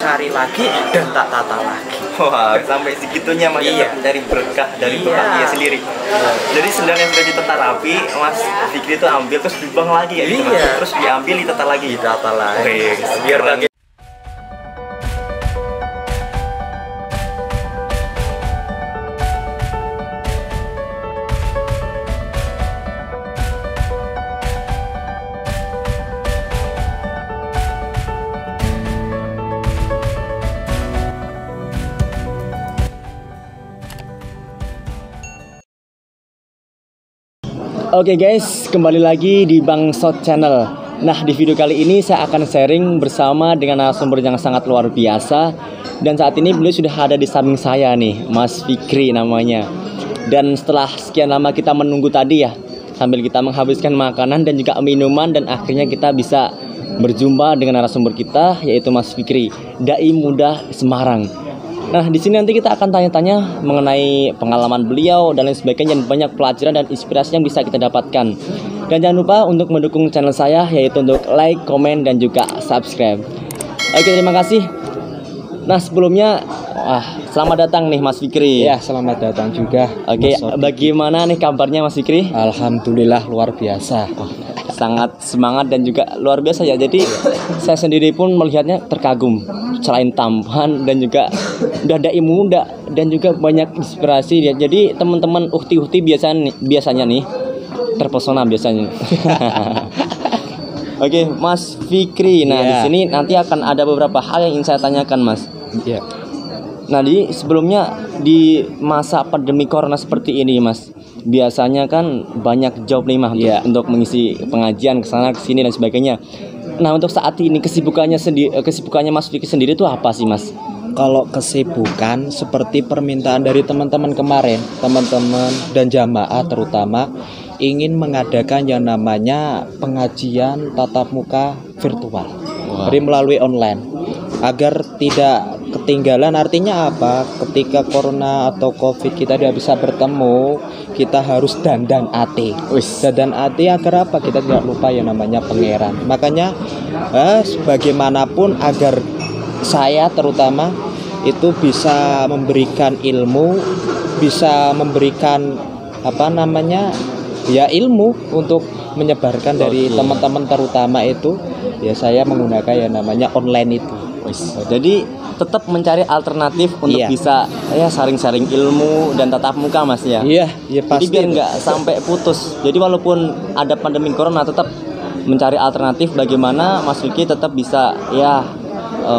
cari lagi dan tak tata lagi. Wah, sampai segitunya Mas Iya. mencari berkah dari Iya. berkahnya sendiri. Jadi sendal yang sudah ditata rapi, Mas Fikri itu ambil terus dibuang lagi ya gitu, Mas? Iya. Terus diambil ditata lagi. Ditata lagi. Wih, Biar keren. bagi Oke guys, kembali lagi di Bangsot Channel. Nah, di video kali ini saya akan sharing bersama dengan narasumber yang sangat luar biasa. Dan saat ini beliau sudah ada di samping saya nih, Mas Fikri namanya. Dan setelah sekian lama kita menunggu tadi ya, sambil kita menghabiskan makanan dan juga minuman, dan akhirnya kita bisa berjumpa dengan narasumber kita, yaitu Mas Fikri, Dai Muda Semarang. Nah, di sini nanti kita akan tanya-tanya mengenai pengalaman beliau dan lain sebagainya, dan banyak pelajaran dan inspirasi yang bisa kita dapatkan. Dan jangan lupa untuk mendukung channel saya, yaitu untuk like, komen, dan juga subscribe. Oke, terima kasih. Nah, sebelumnya, selamat datang nih Mas Fikri. Ya, selamat datang juga. Oke, Mas Sodik. bagaimana nih kabarnya Mas Fikri? Alhamdulillah luar biasa. Sangat semangat dan juga luar biasa ya. Jadi saya sendiri pun melihatnya terkagum. Selain tampan dan juga udah dai muda dan juga banyak inspirasi ya. Jadi teman-teman ukti-ukti biasanya nih terpesona biasanya. Oke, Mas Fikri. Nah, Iya. di sini nanti akan ada beberapa hal yang ingin saya tanyakan, Mas. Ya, Nah, sebelumnya di masa pandemi corona seperti ini, Mas, biasanya kan banyak job nih, Mas, Iya. untuk mengisi pengajian ke sana ke sini dan sebagainya. Nah, untuk saat ini kesibukannya Mas Fikri sendiri itu apa sih, Mas? kalau kesibukan seperti permintaan dari teman-teman kemarin, teman-teman dan jamaah terutama ingin mengadakan yang namanya pengajian tatap muka virtual. Jadi melalui online agar tidak ketinggalan. Artinya apa? Ketika corona atau covid kita tidak bisa bertemu, kita harus dandan ati. Dandan ati agar apa? Kita tidak lupa yang namanya pangeran. Makanya bagaimanapun agar saya terutama itu bisa memberikan ilmu, bisa memberikan ilmu untuk menyebarkan dari teman-teman terutama itu, ya saya menggunakan yang namanya online itu. Jadi tetap mencari alternatif untuk Iya. bisa saring-saring ilmu dan tatap muka, Mas ya. Iya, ya Jadi pasti. biar nggak sampai putus. Jadi walaupun ada pandemi corona, tetap mencari alternatif bagaimana Mas Fikri tetap bisa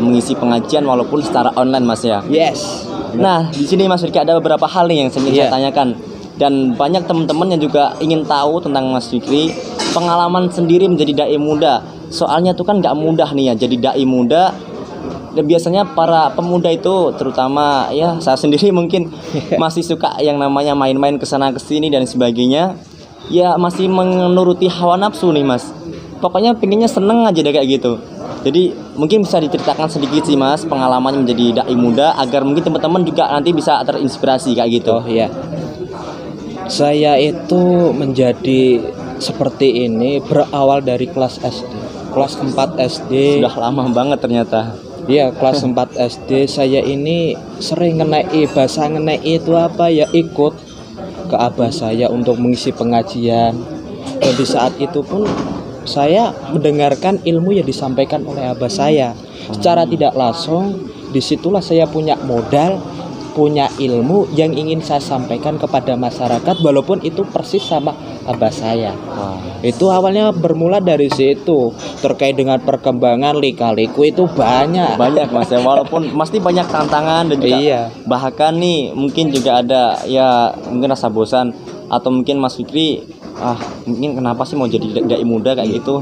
mengisi pengajian walaupun secara online, Mas ya. Yes. Nah, di sini Mas Fikri ada beberapa hal nih yang ingin saya Iya. tanyakan, dan banyak teman-teman yang juga ingin tahu tentang Mas Fikri, pengalaman sendiri menjadi dai muda. Soalnya tuh kan nggak mudah nih ya jadi dai muda. Dan biasanya para pemuda itu, terutama saya sendiri mungkin masih suka yang namanya main-main kesana kesini dan sebagainya. Ya masih menuruti hawa nafsu nih, Mas. Pokoknya pinginnya seneng aja deh kayak gitu. Jadi mungkin bisa diceritakan sedikit sih, Mas, pengalamannya menjadi dai muda agar mungkin teman-teman juga nanti bisa terinspirasi kayak gitu. Oh iya. Saya itu menjadi seperti ini berawal dari kelas SD. Kelas 4 SD. Sudah lama banget ternyata. Iya, kelas 4 SD saya ini sering ngenai itu apa ya, ikut ke abah saya untuk mengisi pengajian. Dan di saat itu pun saya mendengarkan ilmu yang disampaikan oleh abah saya. Secara tidak langsung, disitulah saya punya modal, punya ilmu yang ingin saya sampaikan kepada masyarakat, walaupun itu persis sama abah saya. Itu awalnya bermula dari situ. Terkait dengan perkembangan lika-liku itu banyak Mas ya, walaupun pasti banyak tantangan dan juga Iya. bahkan nih mungkin juga ada mungkin rasa bosan, atau mungkin Mas Fikri mungkin kenapa sih mau jadi dai muda kayak gitu.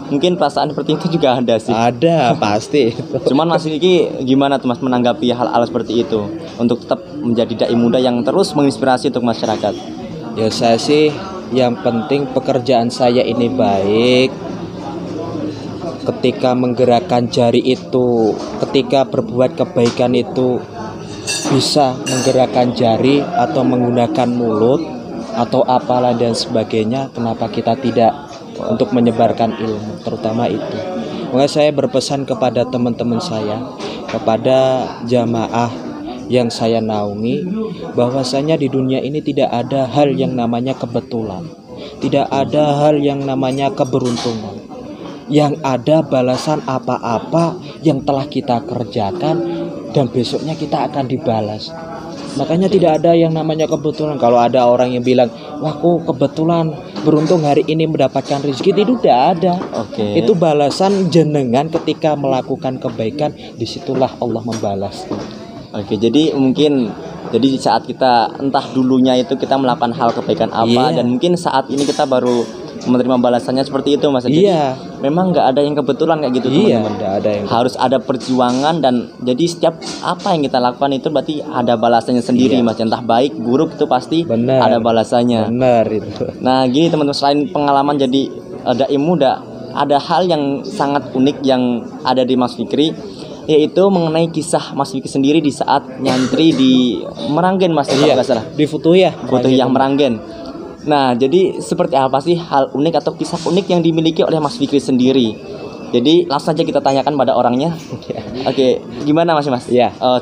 Mungkin perasaan seperti itu juga ada sih. Ada pasti. Cuman Mas Fikri gimana tuh, Mas, menanggapi hal-hal seperti itu untuk tetap menjadi dai muda yang terus menginspirasi untuk masyarakat? Ya saya sih yang penting pekerjaan saya ini baik. Ketika menggerakkan jari itu, ketika berbuat kebaikan itu bisa menggerakkan jari atau menggunakan mulut atau apalah dan sebagainya, kenapa kita tidak untuk menyebarkan ilmu, terutama itu. Makanya saya berpesan kepada teman-teman saya kepada jamaah yang saya naungi, bahwasanya di dunia ini tidak ada hal yang namanya kebetulan, tidak ada hal yang namanya keberuntungan. Yang ada balasan apa-apa yang telah kita kerjakan dan besoknya kita akan dibalas. Makanya tidak ada yang namanya kebetulan. Kalau ada orang yang bilang, wah aku kebetulan beruntung hari ini mendapatkan rezeki, itu tidak ada. Itu balasan jenengan ketika melakukan kebaikan, disitulah Allah membalas. Jadi mungkin saat kita entah dulunya itu kita melakukan hal kebaikan apa, dan mungkin saat ini kita baru menerima balasannya seperti itu, Mas. Jadi memang nggak ada yang kebetulan kayak gitu, teman-teman. Ada yang harus ada perjuangan, dan jadi setiap apa yang kita lakukan itu berarti ada balasannya sendiri, Mas. Entah baik buruk itu pasti ada balasannya. Benar itu. Nah gini teman-teman, selain pengalaman jadi dai muda, ada hal yang sangat unik yang ada di Mas Fikri, yaitu mengenai kisah Mas Fikri sendiri di saat nyantri di Meranggen, Mas. Di Futuhiyah Meranggen. Nah, jadi seperti apa sih hal unik atau kisah unik yang dimiliki oleh Mas Fikri sendiri? Jadi langsung saja kita tanyakan pada orangnya. Oke, gimana Mas?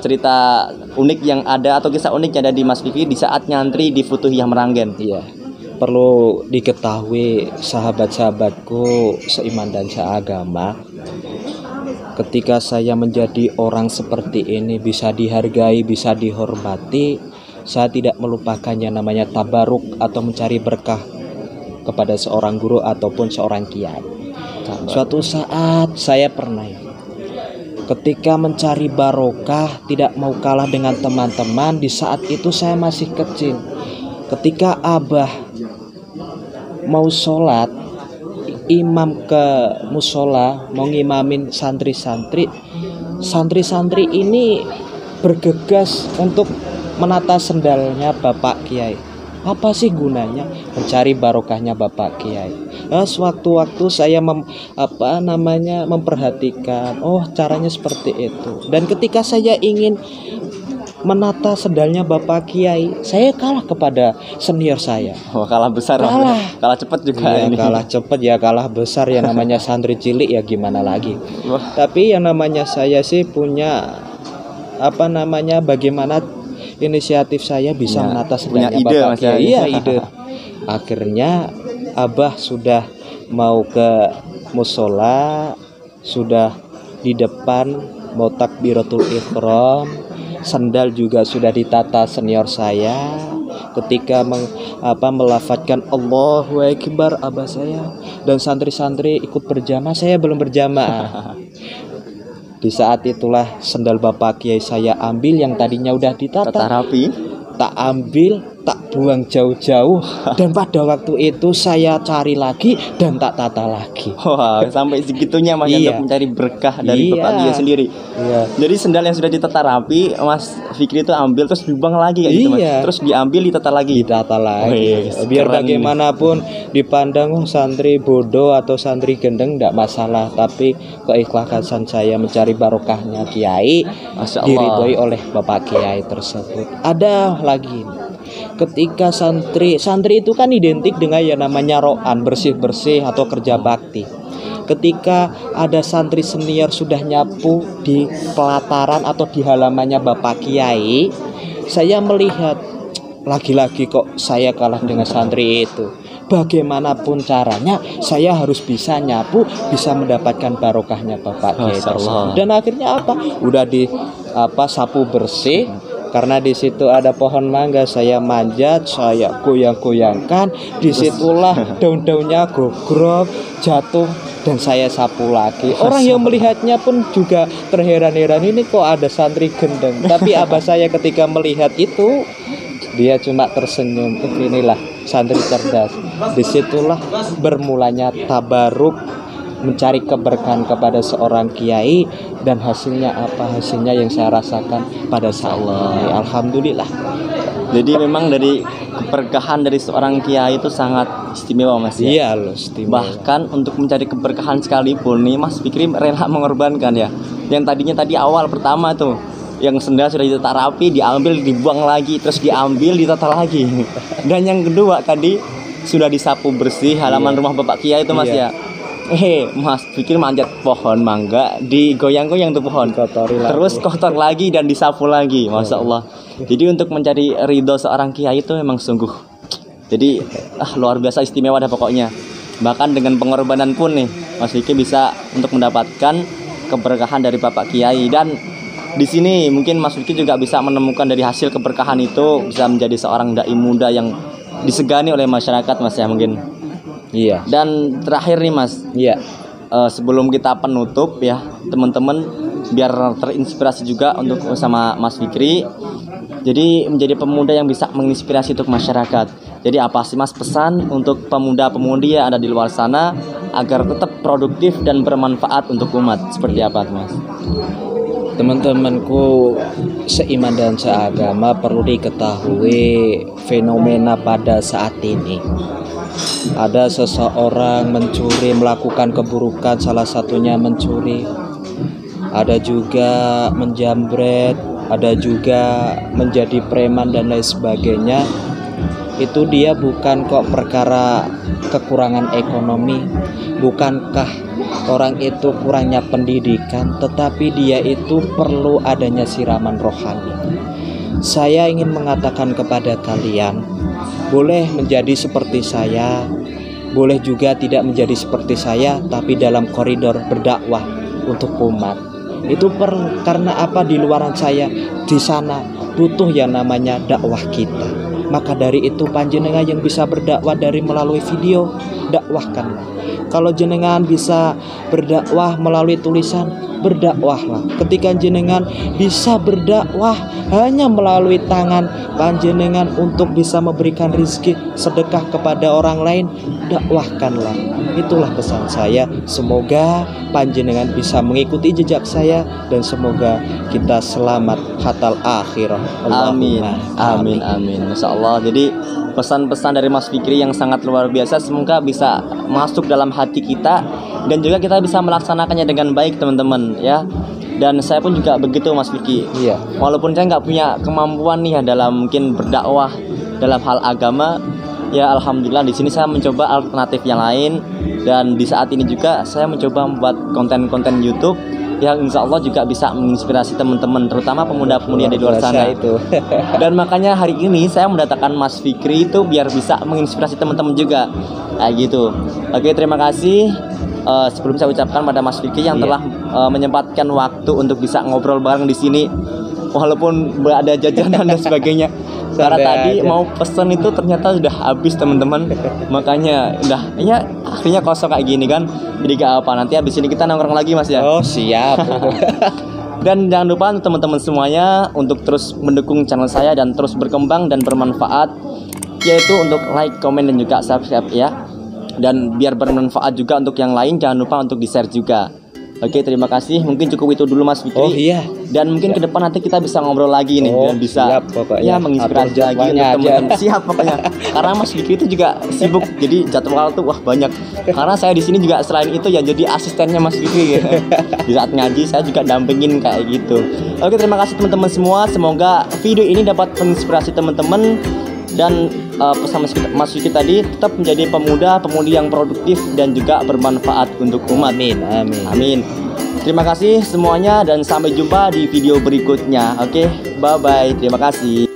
Cerita unik yang ada atau kisah unik yang ada di Mas Fikri di saat nyantri di Futuhiyah Meranggen. Perlu diketahui sahabat-sahabatku seiman dan seagama, ketika saya menjadi orang seperti ini, bisa dihargai, bisa dihormati, saya tidak melupakan yang namanya tabaruk atau mencari berkah kepada seorang guru ataupun seorang kiai. Suatu saat saya pernah ketika mencari barokah, tidak mau kalah dengan teman-teman. Di saat itu saya masih kecil. Ketika abah mau sholat, imam ke musola mau ngimamin santri-santri ini bergegas untuk menata sendalnya Bapak Kiai. Apa sih gunanya? Mencari barokahnya Bapak Kiai. Sewaktu-waktu saya memperhatikan, oh caranya seperti itu. Dan ketika saya ingin menata sendalnya Bapak Kiai, saya kalah kepada senior saya. Kalah besar, kalah cepat juga. Kalah cepat kalah besar. Yang namanya santri cilik gimana lagi. Tapi yang namanya saya sih punya bagaimana inisiatif saya bisa menata sendalnya Bapak Kiai. Ide. Akhirnya abah sudah mau ke musola, sudah di depan mau takbiratul ihram, sandal juga sudah ditata senior saya. Ketika melafadzkan Allahu Akbar abah saya dan santri-santri ikut berjamaah, saya belum berjamaah. Di saat itulah sendal Bapak Kiai saya ambil yang tadinya udah ditata rapi, tak ambil, tak buang jauh-jauh, dan pada waktu itu saya cari lagi dan tak tata lagi. Sampai segitunya Mas untuk mencari berkah dari Bapak Kiai sendiri. Jadi sendal yang sudah ditata rapi, Mas Fikri itu ambil terus dibuang lagi kayak gitu, Mas. Terus diambil ditata lagi. Biar bagaimanapun dipandang santri bodoh atau santri gendeng tidak masalah, tapi keikhlasan saya mencari barokahnya Kiai diridhoi oleh Bapak Kiai tersebut. Ada lagi, ketika santri itu kan identik dengan yang namanya ro'an, bersih-bersih atau kerja bakti. Ketika ada santri senior sudah nyapu di pelataran atau di halamannya Bapak Kiai, saya melihat lagi-lagi kok saya kalah dengan santri itu. Bagaimanapun caranya saya harus bisa nyapu, bisa mendapatkan barokahnya Bapak Kiai tersebut. Dan akhirnya udah sapu bersih. Karena di situ ada pohon mangga, saya manjat, saya goyang-goyangkan, disitulah daun-daunnya gogrok, jatuh, dan saya sapu lagi. Orang yang melihatnya pun juga terheran-heran, ini kok ada santri gendeng. Tapi abah saya ketika melihat itu, dia cuma tersenyum. Inilah santri cerdas. Disitulah bermulanya tabaruk, mencari keberkahan kepada seorang kiai, dan hasilnya hasilnya yang saya rasakan pada saat ini, alhamdulillah. Jadi memang dari keberkahan dari seorang kiai itu sangat istimewa, Mas. Istimewa. Bahkan untuk mencari keberkahan sekalipun nih Mas Fikri rela mengorbankan yang tadinya awal pertama tuh yang sendal sudah ditata rapi, diambil dibuang lagi, terus diambil ditata lagi. Dan yang kedua tadi sudah disapu bersih halaman rumah Bapak Kiai itu, Mas. Mas Fikri manjat pohon mangga, digoyang-goyang tuh pohon, terus kotor lagi dan disapu lagi, masya Allah. Jadi untuk mencari ridho seorang kiai itu memang sungguh, jadi luar biasa istimewa dah pokoknya. Bahkan dengan pengorbanan pun nih Mas Fikri bisa untuk mendapatkan keberkahan dari Bapak Kiai. Dan di sini mungkin Mas Fikri juga bisa menemukan dari hasil keberkahan itu bisa menjadi seorang dai muda yang disegani oleh masyarakat, Mas ya mungkin. Iya. Dan terakhir nih Mas, Iya. sebelum kita penutup ya teman-teman, biar terinspirasi juga untuk sama Mas Fikri. Jadi menjadi pemuda yang bisa menginspirasi untuk masyarakat. Jadi apa sih Mas pesan untuk pemuda-pemudi yang ada di luar sana agar tetap produktif dan bermanfaat untuk umat? Seperti apa Mas? Teman-temanku seiman dan seagama, perlu diketahui fenomena pada saat ini. Ada seseorang mencuri, melakukan keburukan, salah satunya mencuri. Ada juga menjambret, ada juga menjadi preman dan lain sebagainya. Itu dia bukan kok perkara kekurangan ekonomi, bukankah orang itu kurangnya pendidikan, tetapi dia itu perlu adanya siraman rohani. Saya ingin mengatakan kepada kalian, boleh menjadi seperti saya, boleh juga tidak menjadi seperti saya, tapi dalam koridor berdakwah untuk umat. Itu karena apa? Di luaran saya, di sana butuh yang namanya dakwah kita. Maka dari itu panjenengan yang bisa berdakwah dari melalui video, dakwahkanlah. Kalau jenengan bisa berdakwah melalui tulisan, berdakwahlah. Ketika jenengan bisa berdakwah hanya melalui tangan panjenengan untuk bisa memberikan rezeki sedekah kepada orang lain, dakwahkanlah. Itulah pesan saya. Semoga panjenengan bisa mengikuti jejak saya dan semoga kita selamat hatal akhirah. Amin, amin, amin. Masya Allah. Jadi pesan-pesan dari Mas Fikri yang sangat luar biasa, semoga bisa masuk dalam hati kita dan juga kita bisa melaksanakannya dengan baik teman-teman ya. Dan saya pun juga begitu Mas Fikri. Iya. Walaupun saya nggak punya kemampuan nih ya dalam mungkin berdakwah dalam hal agama, ya alhamdulillah di sini saya mencoba alternatif yang lain. Dan di saat ini juga saya mencoba membuat konten-konten YouTube yang insya Allah juga bisa menginspirasi teman-teman, terutama pemuda-pemudi yang di luar sana itu. Dan makanya hari ini saya mendatangkan Mas Fikri itu biar bisa menginspirasi teman-teman juga, kayak gitu. Oke, terima kasih. Sebelum saya ucapkan pada Mas Fikri yang telah menyempatkan waktu untuk bisa ngobrol bareng di sini, walaupun ada jajanan dan sebagainya. Karena tadi mau pesen itu ternyata sudah habis teman-teman. Makanya udah ya akhirnya kosong kayak gini kan. Jadi gak apa, nanti habis ini kita nongkrong lagi Mas ya. Oh siap. Dan jangan lupa teman-teman semuanya untuk terus mendukung channel saya dan terus berkembang dan bermanfaat, yaitu untuk like, komen dan juga subscribe ya. Dan biar bermanfaat juga untuk yang lain, jangan lupa untuk di-share juga. Oke, terima kasih. Mungkin cukup itu dulu Mas Fikri. Oh iya. Dan mungkin ke depan nanti kita bisa ngobrol lagi nih dan bisa siap, ya menginspirasi lagi untuk teman-teman. Siap pokoknya. Karena Mas Fikri itu juga sibuk. Jadi jadwal tuh wah banyak. Karena saya di sini juga selain itu ya jadi asistennya Mas Fikri. Di saat ngaji saya juga dampingin kayak gitu. Oke, terima kasih teman-teman semua. Semoga video ini dapat menginspirasi teman-teman. Dan pesan Mas Fikri tadi, tetap menjadi pemuda-pemudi yang produktif dan juga bermanfaat untuk umat. Amin, amin. Amin. Terima kasih semuanya dan sampai jumpa di video berikutnya. Oke, bye-bye. Terima kasih.